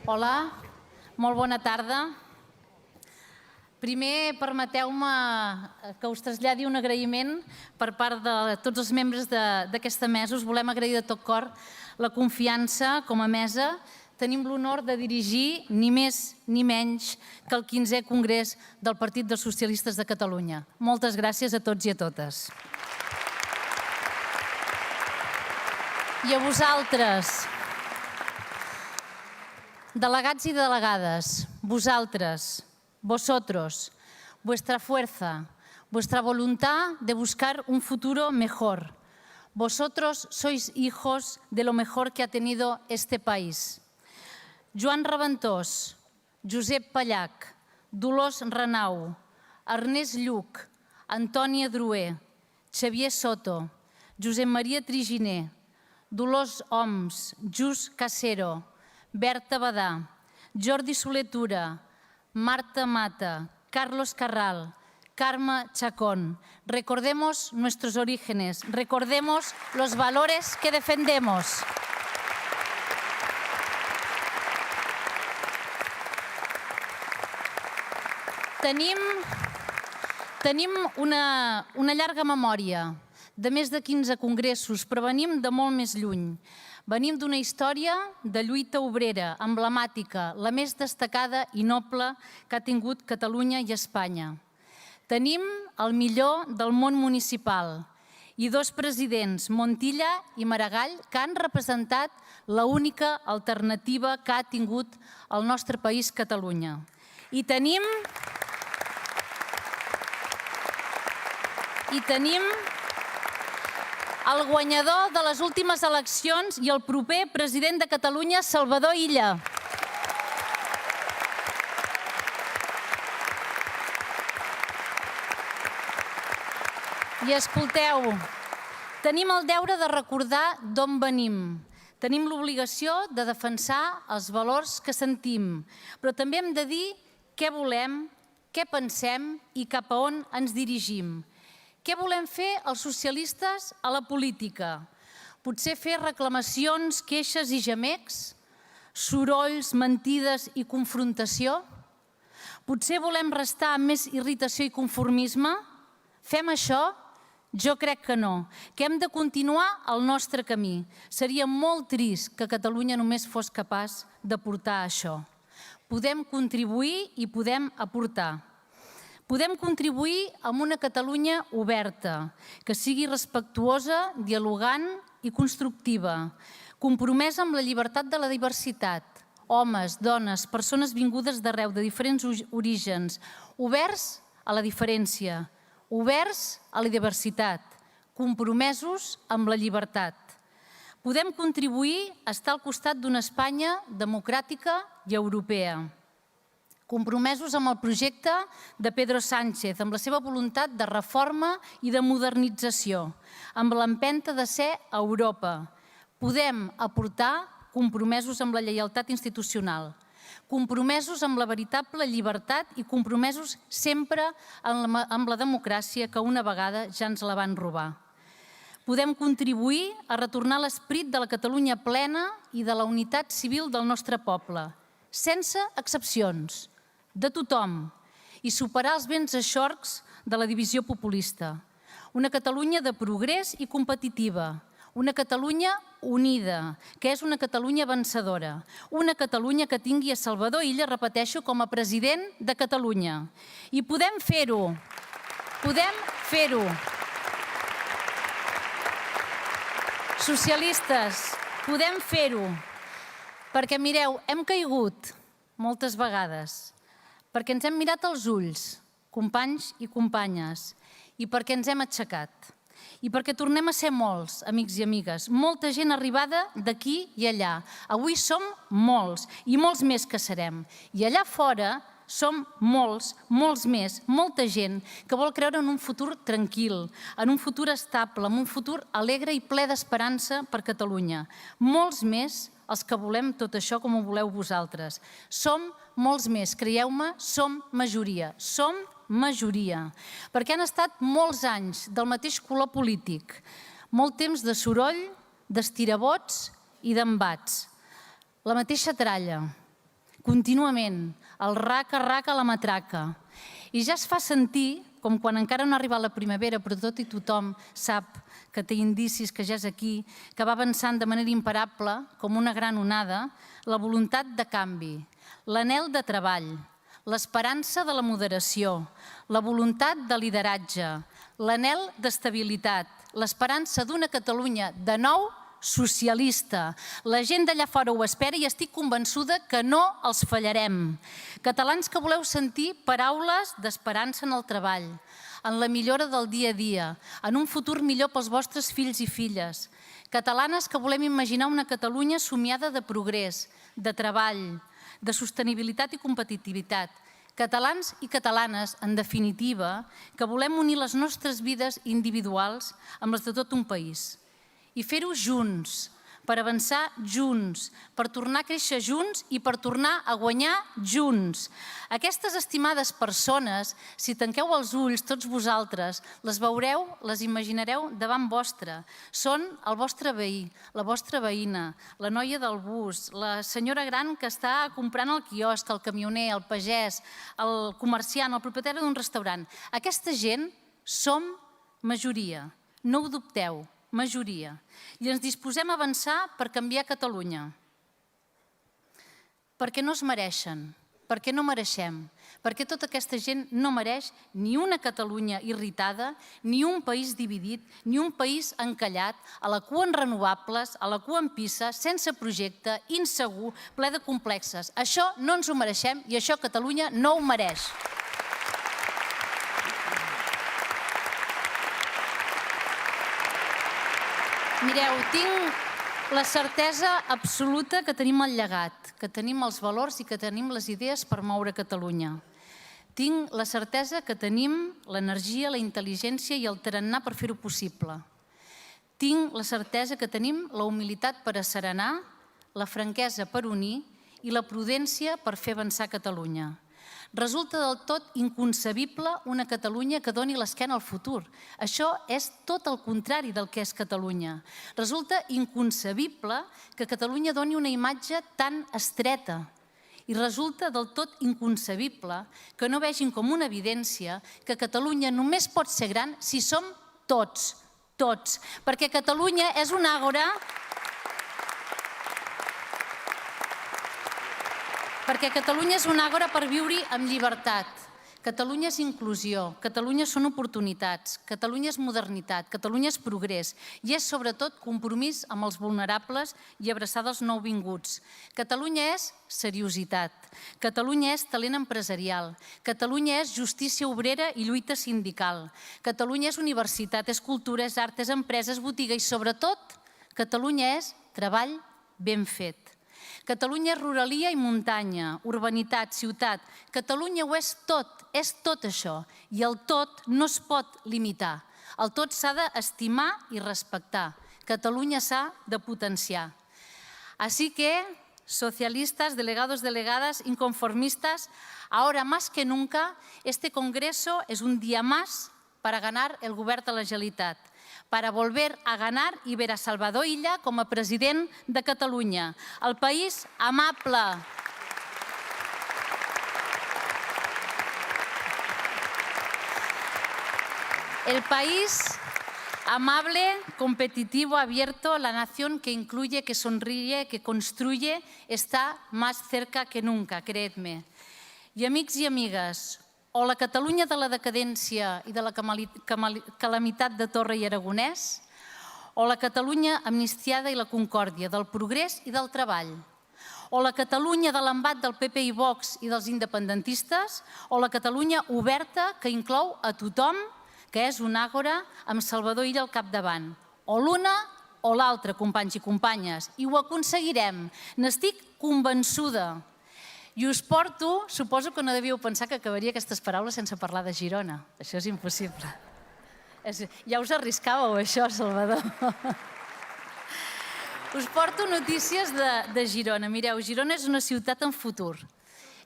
Hola, molt bona tarda. Primer, permeteu-me que us traslladi un agraïment per part de tots els membres d'aquesta mesa. Us volem agrair de tot cor la confiança com a mesa. Tenim l'honor de dirigir ni més ni menys que el 15è Congrés del Partit dels Socialistes de Catalunya. Moltes gràcies a tots i a totes. I a vosaltres, delegats i delegades, vosaltres, vosotros, vuestra fuerza, vuestra voluntad de buscar un futuro mejor. Vosotros sois hijos de lo mejor que ha tenido este país. Joan Raventós, Josep Pallach, Dolors Renau, Ernest Lluch, Antònia Drué, Xavier Soto, Josep Maria Triginer, Dolors Oms, Just Casero, Berta Badà, Jordi Soler-Tura, Marta Mata, Carlos Carral, Carme Chacón. Recordemos nuestros orígenes, recordemos los valores que defendemos. Tenim una llarga memòria de més de 15 congressos, però venim de molt més lluny. Venim d'una història de lluita obrera, emblemàtica, la més destacada i noble que ha tingut Catalunya i Espanya. Tenim el millor del món municipal i dos presidents, Montilla i Maragall, que han representat l'única alternativa que ha tingut el nostre país, Catalunya. I tenim el guanyador de les últimes eleccions i el proper president de Catalunya, Salvador Illa. I escolteu, tenim el deure de recordar d'on venim. Tenim l'obligació de defensar els valors que sentim, però també hem de dir què volem, què pensem i cap a on ens dirigim. Què volem fer els socialistes a la política? Potser fer reclamacions, queixes i gemecs? Sorolls, mentides i confrontació? Potser volem restar amb més irritació i conformisme? Fem això? Jo crec que no, que hem de continuar el nostre camí. Seria molt trist que Catalunya només fos capaç de portar això. Podem contribuir i podem aportar. Podem contribuir amb una Catalunya oberta, que sigui respectuosa, dialogant i constructiva, compromesa amb la llibertat de la diversitat, homes, dones, persones vingudes d'arreu, de diferents orígens, oberts a la diferència, oberts a la diversitat, compromesos amb la llibertat. Podem contribuir a estar al costat d'una Espanya democràtica i europea, compromesos amb el projecte de Pedro Sánchez, amb la seva voluntat de reforma i de modernització, amb l'empenta de ser a Europa. Podem aportar compromesos amb la lleialtat institucional, compromesos amb la veritable llibertat i compromesos sempre amb la democràcia que una vegada ja ens la van robar. Podem contribuir a retornar l'esperit de la Catalunya plena i de la unitat civil del nostre poble, sense excepcions, de tothom, i superar els vents eixorcs de la divisió populista. Una Catalunya de progrés i competitiva, una Catalunya unida, que és una Catalunya vencedora, una Catalunya que tingui a Salvador Illa, repeteixo, com a president de Catalunya. I podem fer-ho, podem fer-ho. Socialistes, podem fer-ho, perquè mireu, hem caigut moltes vegades, perquè ens hem mirat als ulls, companys i companyes, i perquè ens hem aixecat. I perquè tornem a ser molts, amics i amigues, molta gent arribada d'aquí i allà. Avui som molts, i molts més que serem. I allà fora som molts, molts més, molta gent que vol creure en un futur tranquil, en un futur estable, en un futur alegre i ple d'esperança per Catalunya. Molts més els que volem tot això com ho voleu vosaltres. Som molts més, creieu-me, som majoria. Som majoria. Perquè han estat molts anys del mateix color polític, molt temps de soroll, d'estirabots i d'embats. La mateixa tralla, contínuament, el raca, la matraca. I ja es fa sentir, com quan encara no ha arribat la primavera, però tot i tothom sap que té indicis que ja és aquí, que va avançant de manera imparable, com una gran onada, la voluntat de canvi, l'anhel de treball, l'esperança de la moderació, la voluntat de lideratge, l'anhel d'estabilitat, l'esperança d'una Catalunya de nou socialista. La gent d'allà fora ho espera i estic convençuda que no els fallarem. Catalans que voleu sentir paraules d'esperança en el treball, en la millora del dia a dia, en un futur millor pels vostres fills i filles. Catalanes que volem imaginar una Catalunya somiada de progrés, de treball, de sostenibilitat i competitivitat. Catalans i catalanes, en definitiva, que volem unir les nostres vides individuals amb les de tot un país. I fer-ho junts, per avançar junts, per tornar a créixer junts i per tornar a guanyar junts. Aquestes estimades persones, si tanqueu els ulls, tots vosaltres, les veureu, les imaginareu davant vostre. Són el vostre veí, la vostra veïna, la noia del bus, la senyora gran que està comprant al quiosc, el camioner, el pagès, el comerciant, el propietari d'un restaurant. Aquesta gent som majoria, no ho dubteu. Majoria. I ens disposem a avançar per canviar Catalunya. Perquè no es mereixen, perquè no mereixem, perquè tota aquesta gent no mereix ni una Catalunya irritada, ni un país dividit, ni un país encallat, a la cua en renovables, a la cua en pissa, sense projecte, insegur, ple de complexes. Això no ens ho mereixem i això Catalunya no ho mereix. Mireu, tinc la certesa absoluta que tenim el llegat, que tenim els valors i que tenim les idees per moure Catalunya. Tinc la certesa que tenim l'energia, la intel·ligència i el tarannà per fer-ho possible. Tinc la certesa que tenim la humilitat per asserenar, la franquesa per unir i la prudència per fer avançar Catalunya. Resulta del tot inconcebible una Catalunya que doni l'esquena al futur. Això és tot el contrari del que és Catalunya. Resulta inconcebible que Catalunya doni una imatge tan estreta. I resulta del tot inconcebible que no vegin com una evidència que Catalunya només pot ser gran si som tots, tots. Perquè Catalunya és un àgora... Perquè Catalunya és un àgora per viure amb llibertat. Catalunya és inclusió, Catalunya són oportunitats, Catalunya és modernitat, Catalunya és progrés i és sobretot compromís amb els vulnerables i abraçar dels nouvinguts. Catalunya és seriositat, Catalunya és talent empresarial, Catalunya és justícia obrera i lluita sindical, Catalunya és universitat, és cultura, és art, és empresa, és botiga i sobretot Catalunya és treball ben fet. Catalunya és ruralia i muntanya, urbanitat, ciutat. Catalunya ho és tot això. I el tot no es pot limitar. El tot s'ha d'estimar i respectar. Catalunya s'ha de potenciar. Así que, socialistas, delegados, delegadas, inconformistas, ahora más que nunca, este congreso es un día más para ganar el govern de la Generalitat, para volver a ganar y ver a Salvador Illa com a president de Catalunya. El país amable. El país amable, competitivo, abierto, la nación que incluye, que sonríe, que construye, está más cerca que nunca, creedme. I amics i amigues, o la Catalunya de la decadència i de la calamitat de Torra i Aragonès, o la Catalunya amnistiada i la concòrdia, del progrés i del treball, o la Catalunya de l'embat del PP i Vox i dels independentistes, o la Catalunya oberta que inclou a tothom, que és un àgora amb Salvador Illa al capdavant. O l'una o l'altra, companys i companyes, i ho aconseguirem. N'estic convençuda. I us porto, suposo que no devíeu pensar que acabaria aquestes paraules sense parlar de Girona. Això és impossible. Ja us arriscàveu, això, Salvador. Us porto notícies de Girona. Mireu, Girona és una ciutat en futur.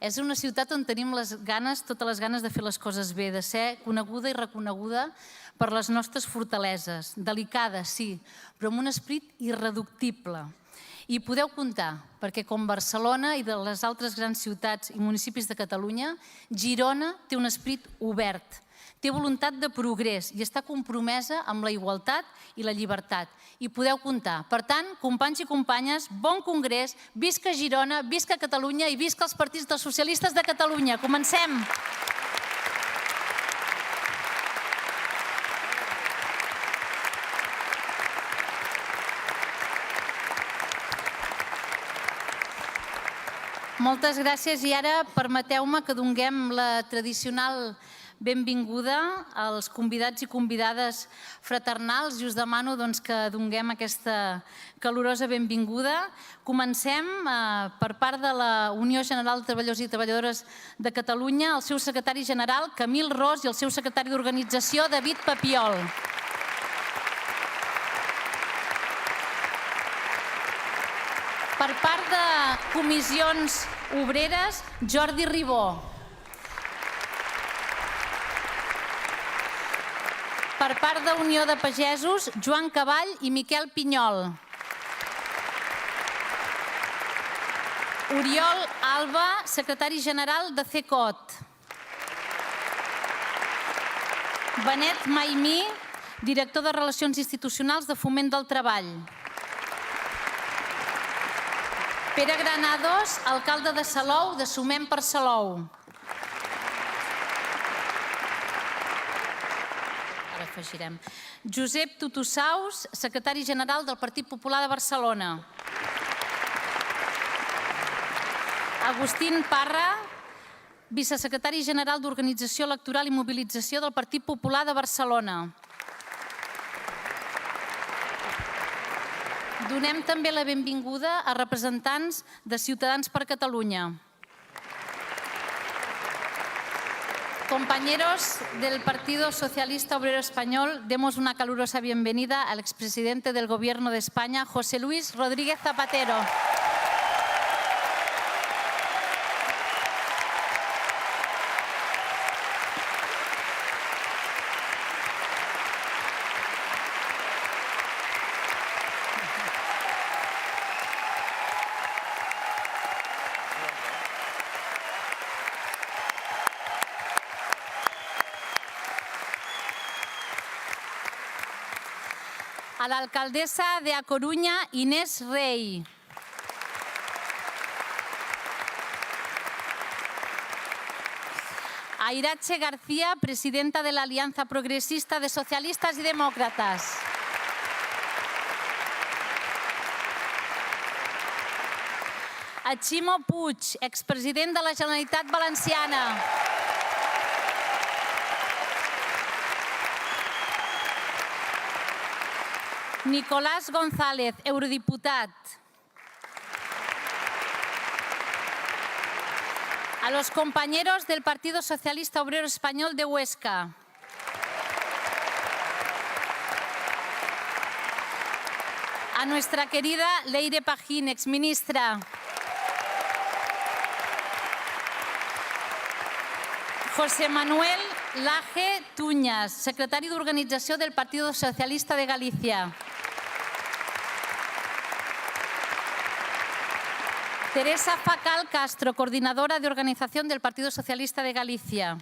És una ciutat on tenim totes les ganes de fer les coses bé, de ser coneguda i reconeguda per les nostres fortaleses. Delicada, sí, però amb un esperit irreductible. I podeu comptar, perquè com Barcelona i de les altres grans ciutats i municipis de Catalunya, Girona té un esperit obert, té voluntat de progrés i està compromesa amb la igualtat i la llibertat. I podeu comptar. Per tant, companys i companyes, bon congrés, visca Girona, visca Catalunya i visca els partits dels socialistes de Catalunya. Comencem! Moltes gràcies i ara permeteu-me que donem la tradicional benvinguda als convidats i convidades fraternals i us demano que donem aquesta calorosa benvinguda. Comencem per part de la Unió General de Treballadors i Treballadores de Catalunya, el seu secretari general, Camil Ros, i el seu secretari d'organització, David Papiol. Per part de Comissions Obreres, Jordi Ribó. Per part de Unió de Pagesos, Joan Caball i Miquel Pinyol. Oriol Alba, secretari general de CECOT. Benet Maimí, director de Relacions Institucionals de Foment del Treball. Pere Granados, alcalde de Salou, de Sumem per Salou. Ara afegirem. Josep Tutussaus, secretari general del Partit Popular de Barcelona. Agustín Parra, vicesecretari general d'Organització Electoral i Mobilització del Partit Popular de Barcelona. Donem també la benvinguda a representants de Ciutadans per Catalunya. Compañeros del Partido Socialista Obrero Español, demos una calurosa bienvenida al expresidente del Gobierno de España, José Luis Rodríguez Zapatero. A la alcaldesa de A Coruña, Inés Rey. A Irache García, presidenta de la Alianza Progresista de Socialistas y Demócratas. A Ximo Puig, expresident de la Generalitat Valenciana. Nicolás González, eurodiputat. A los compañeros del Partido Socialista Obrero Español de Huesca. A nuestra querida Leire Pajín, exministra. José Manuel Laje Tuñas, secretari d'Organització del Partido Socialista de Galicia. Teresa Facal Castro, coordinadora de Organización del Partido Socialista de Galicia.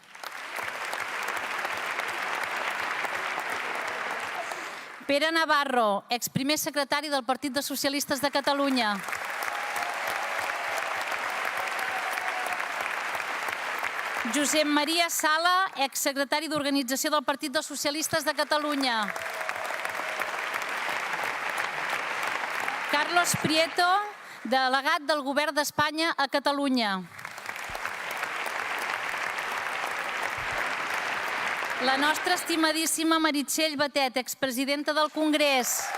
Pere Navarro, exprimer secretari del Partit dels Socialistes de Catalunya. Josep Maria Sala, exsecretari d'Organització del Partit dels Socialistes de Catalunya. Carlos Prieto, delegat del Govern d'Espanya a Catalunya. La nostra estimadíssima Meritxell Batet, expresidenta del Congrés.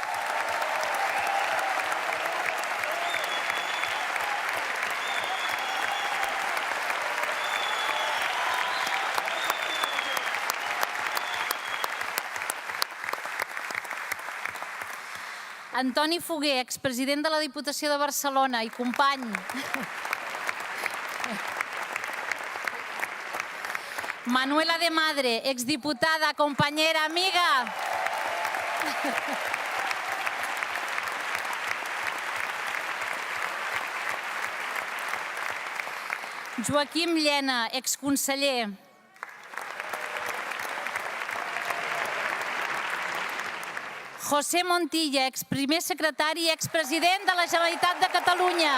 Antoni Foguer, expresident de la Diputació de Barcelona i company. Manuela de Madre, exdiputada, compañera, amiga. Joaquim Llena, exconseller. José Montilla, exprimer secretari i expresident de la Generalitat de Catalunya.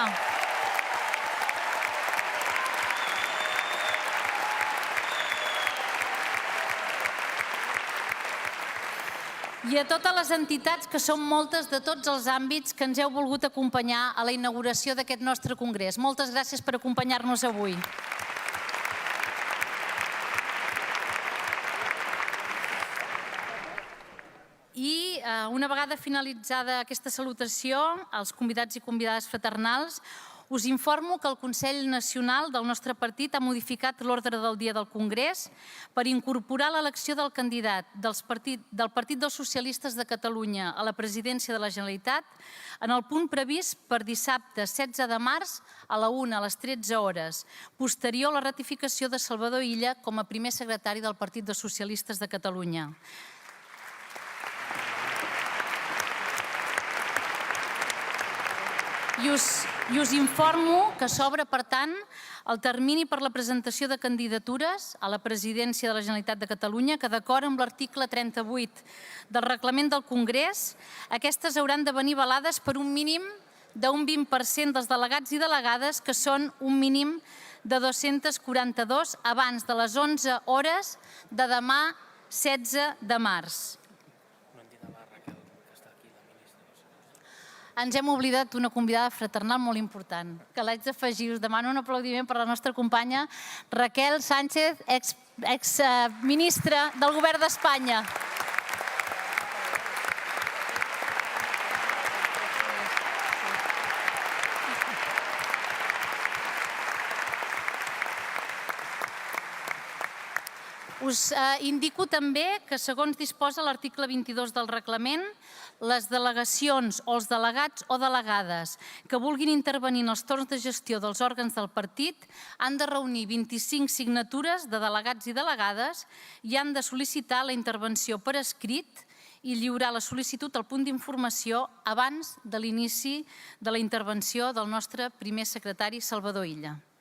I a totes les entitats, que són moltes de tots els àmbits, que ens heu volgut acompanyar a la inauguració d'aquest nostre congrés. Moltes gràcies per acompanyar-nos avui. I una vegada finalitzada aquesta salutació als convidats i convidades fraternals, us informo que el Consell Nacional del nostre partit ha modificat l'ordre del dia del Congrés per incorporar l'elecció del candidat del Partit dels Socialistes de Catalunya a la presidència de la Generalitat en el punt previst per dissabte 16 de març a la 1 a les 13 hores, posterior a la ratificació de Salvador Illa com a primer secretari del Partit dels Socialistes de Catalunya. I us informo que s'obre, per tant, el termini per la presentació de candidatures a la presidència de la Generalitat de Catalunya, que d'acord amb l'article 38 del reglament del Congrés, aquestes hauran de venir avalades per un mínim d'un 20% dels delegats i delegades, que són un mínim de 242 abans de les 11 hores de demà 16 de març. Ens hem oblidat una convidada fraternal molt important, que l'haig d'afegir. Us demano un aplaudiment per la nostra companya Raquel Sánchez, exministra del Govern d'Espanya. Us indico també que, segons disposa l'article 22 del reglament, les delegacions o els delegats o delegades que vulguin intervenir en els torns de gestió dels òrgans del partit han de reunir 25 signatures de delegats i delegades i han de sol·licitar la intervenció per escrit i lliurar la sol·licitud al punt d'informació abans de l'inici de la intervenció del nostre primer secretari, Salvador Illa.